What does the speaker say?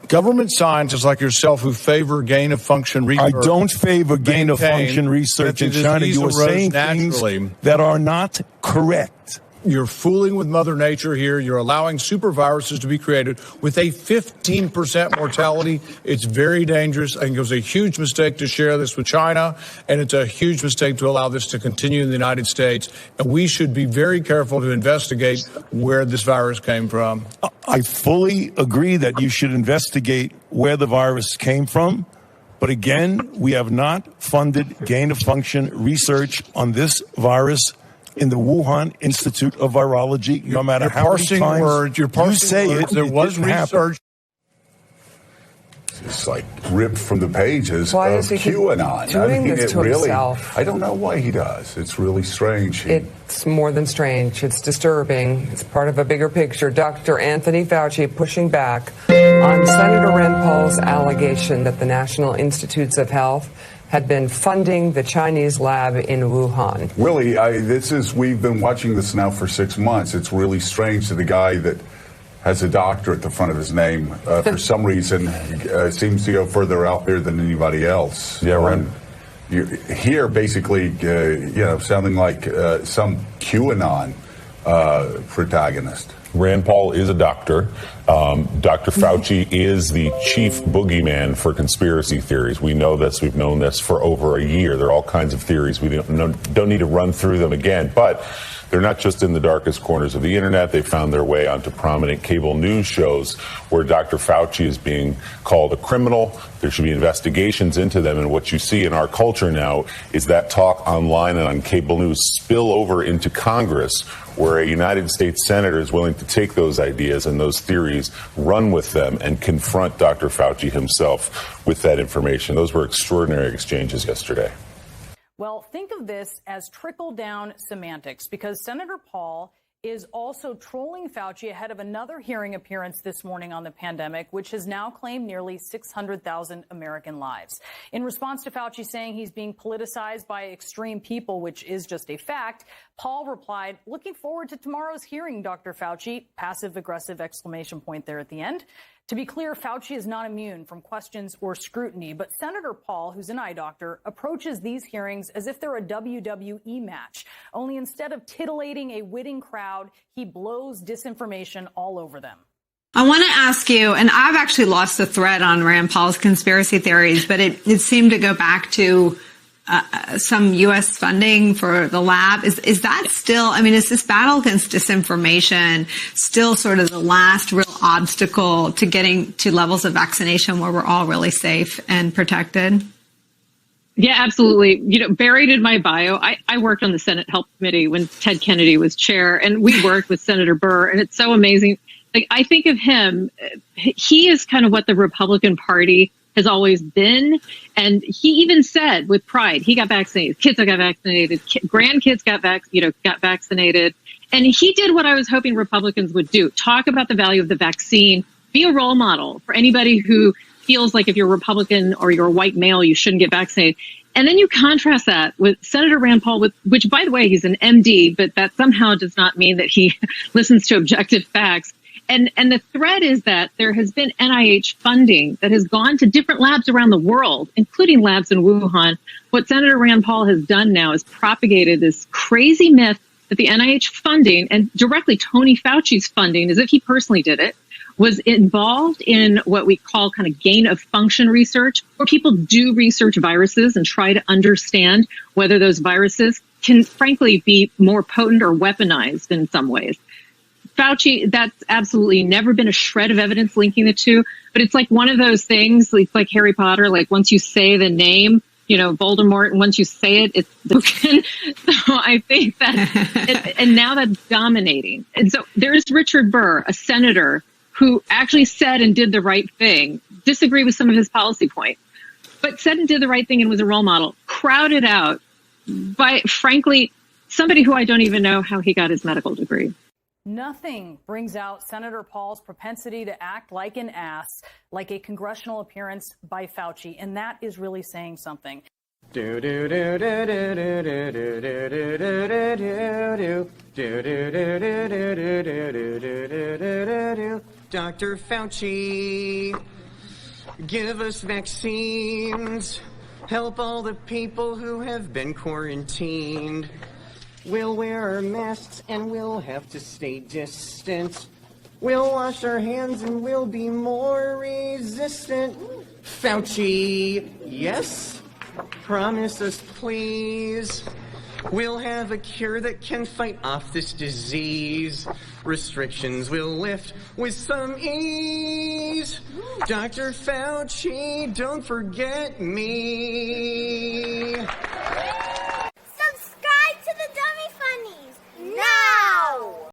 government scientists like yourself who favor gain-of-function research. I don't favor gain-of-function research in China. You are saying things that are not correct. You're fooling with Mother Nature here. You're allowing superviruses to be created with a 15% mortality. It's very dangerous. I think it was a huge mistake to share this with China, and it's a huge mistake to allow this to continue in the United States. And we should be very careful to investigate where this virus came from. I fully agree that you should investigate where the virus came from. But again, we have not funded gain-of-function research on this virus in the Wuhan Institute of Virology, no matter how many times you say it, there was research. It's like ripped from the pages of QAnon. Doing this to himself. I don't know why he does. It's really strange. It's more than strange. It's disturbing. It's part of a bigger picture. Dr. Anthony Fauci pushing back on Senator Rand Paul's allegation that the National Institutes of Health had been funding the Chinese lab in Wuhan. Really, we've been watching this now for 6 months. It's really strange that a guy that has a doctor at the front of his name, for some reason, seems to go further out there than anybody else. Yeah, right. You hear basically, sounding like some QAnon protagonist. Rand Paul is a doctor. Dr. Fauci is the chief boogeyman for conspiracy theories. We know this. We've known this for over a year. There are all kinds of theories. We don't need to run through them again. But they're not just in the darkest corners of the internet. They found their way onto prominent cable news shows where Dr. Fauci is being called a criminal. There should be investigations into them. And what you see in our culture now is that talk online and on cable news spill over into Congress, where a United States senator is willing to take those ideas and those theories, run with them, and confront Dr. Fauci himself with that information. Those were extraordinary exchanges yesterday. Well, think of this as trickle-down semantics, because Senator Paul is also trolling Fauci ahead of another hearing appearance this morning on the pandemic, which has now claimed nearly 600,000 American lives. In response to Fauci saying he's being politicized by extreme people, which is just a fact, Paul replied, "Looking forward to tomorrow's hearing, Dr. Fauci," passive-aggressive exclamation point there at the end. To be clear, Fauci is not immune from questions or scrutiny, but Senator Paul, who's an eye doctor, approaches these hearings as if they're a WWE match. Only instead of titillating a witting crowd, he blows disinformation all over them. I want to ask you, and I've actually lost the thread on Rand Paul's conspiracy theories, but it seemed to go back to some U.S. funding for the lab. Is that still, is this battle against disinformation still sort of the last real obstacle to getting to levels of vaccination where we're all really safe and protected? Yeah, absolutely. Buried in my bio, I worked on the Senate Health Committee when Ted Kennedy was chair, and we worked with Senator Burr, and it's so amazing. Like, I think of him, he is kind of what the Republican Party has always been. And he even said with pride, he got vaccinated, kids got vaccinated, grandkids got vaccinated. And he did what I was hoping Republicans would do. Talk about the value of the vaccine, be a role model for anybody who feels like if you're a Republican or you're a white male, you shouldn't get vaccinated. And then you contrast that with Senator Rand Paul, which, by the way, he's an MD, but that somehow does not mean that he listens to objective facts. And the thread is that there has been NIH funding that has gone to different labs around the world, including labs in Wuhan. What Senator Rand Paul has done now is propagated this crazy myth that the NIH funding, and directly Tony Fauci's funding, as if he personally did it, was involved in what we call kind of gain of function research, where people do research viruses and try to understand whether those viruses can, frankly, be more potent or weaponized in some ways. Fauci, that's absolutely never been a shred of evidence linking the two, but it's like one of those things, it's like Harry Potter, like once you say the name, Voldemort, and once you say it, it's broken. So I think that, and now that's dominating. And so there's Richard Burr, a senator who actually said and did the right thing, disagree with some of his policy points, but said and did the right thing and was a role model, crowded out by, frankly, somebody who I don't even know how he got his medical degree. Nothing brings out Senator Paul's propensity to act like an ass, like a congressional appearance by Fauci, and that is really saying something. Dr. Fauci, Give us vaccines. Help all the people who have been quarantined. We'll wear our masks and we'll have to stay distant. We'll wash our hands and we'll be more resistant. Fauci, yes? Promise us, please. We'll have a cure that can fight off this disease. Restrictions will lift with some ease. Dr. Fauci, don't forget me.